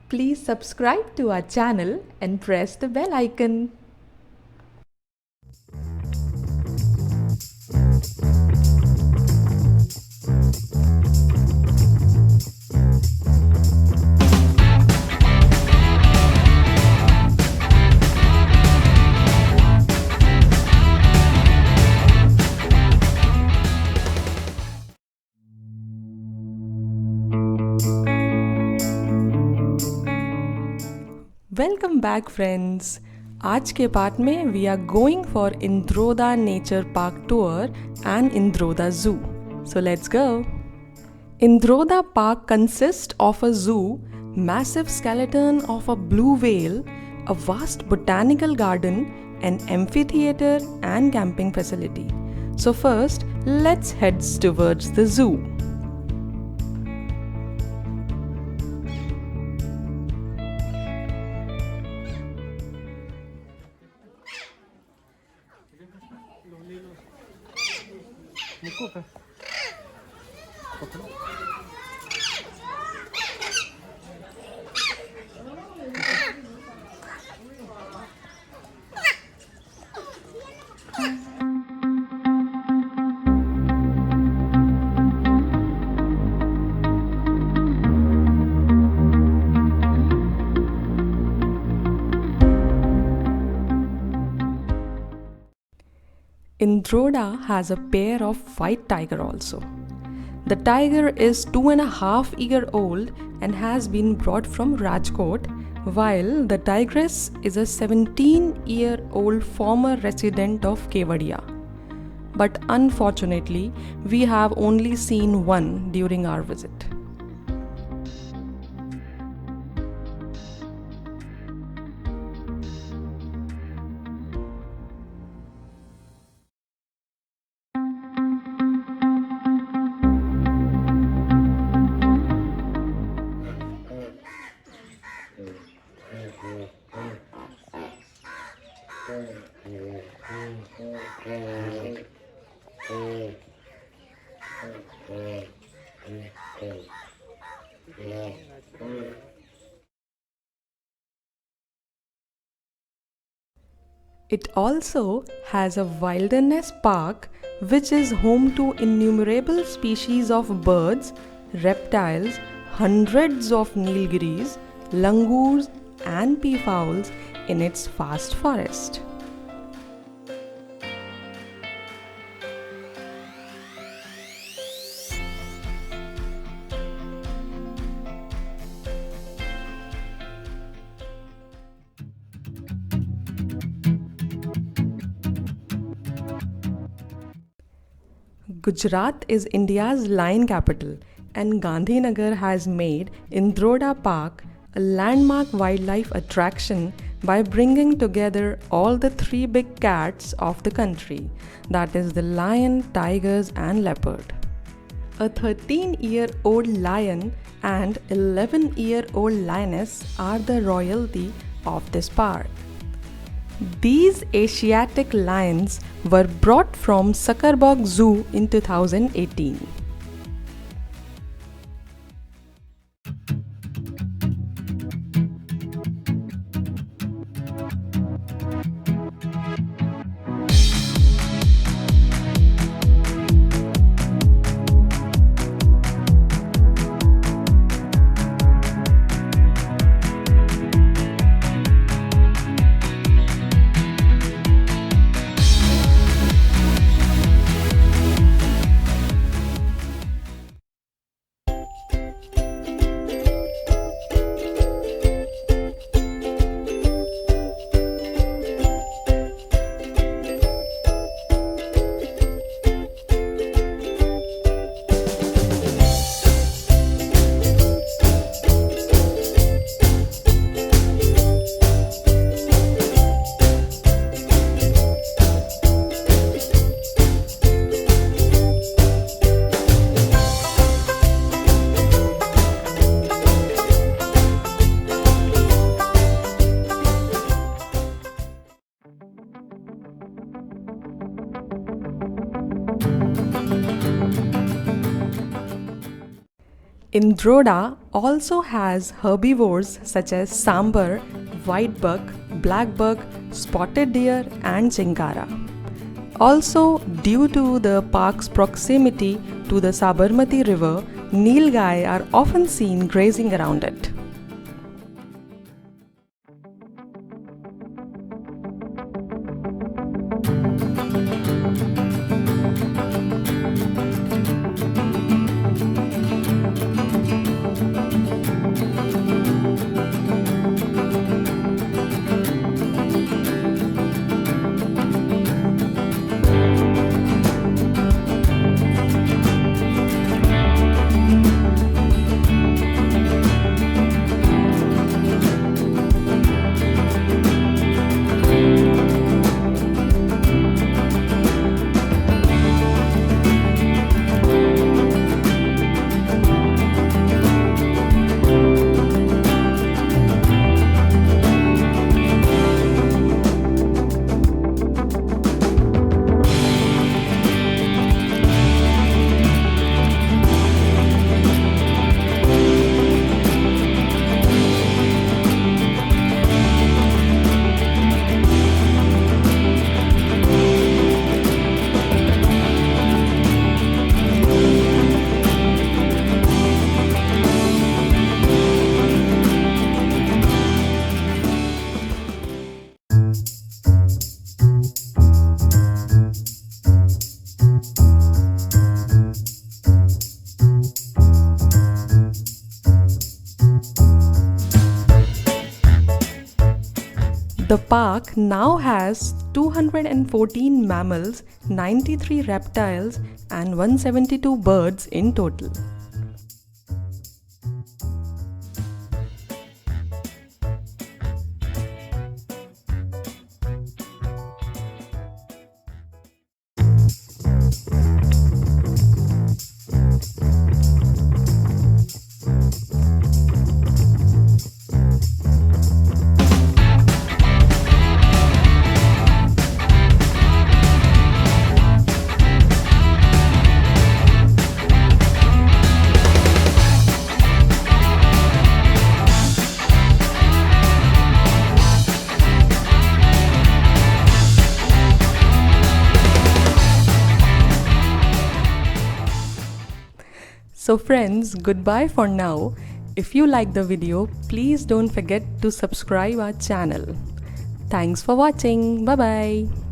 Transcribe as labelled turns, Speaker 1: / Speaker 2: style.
Speaker 1: Please subscribe to our channel and press the bell icon. Welcome back friends. आज के part में we are going for Indroda Nature Park tour and Indroda Zoo. So let's go. Indroda Park consists of a zoo, massive skeleton of a blue whale, a vast botanical garden, an amphitheater and camping facility. So first, let's head towards the zoo. Indroda has a pair of white tiger also. The tiger is 2.5 years old and has been brought from Rajkot, while the tigress is a 17-year-old former resident of Kevadia. But unfortunately, we have only seen one during our visit. It also has a wilderness park which is home to innumerable species of birds, reptiles, hundreds of nilgiris, langurs and peafowls in its vast forest. Gujarat is India's lion capital, and Gandhinagar has made Indroda Park a landmark wildlife attraction by bringing together all the three big cats of the country, that is the lion, tigers and leopard. A 13-year-old lion and 11-year-old lioness are the royalty of this park. These Asiatic lions were brought from Sakarberg Zoo in 2018. Indroda also has herbivores such as sambar, white buck, black buck, spotted deer and chinkara. Also, due to the park's proximity to the Sabarmati river, nilgai are often seen grazing around it. The park now has 214 mammals, 93 reptiles and 172 birds in total. So friends, goodbye for now. If you like the video, please don't forget to subscribe our channel. Thanks for watching. Bye bye.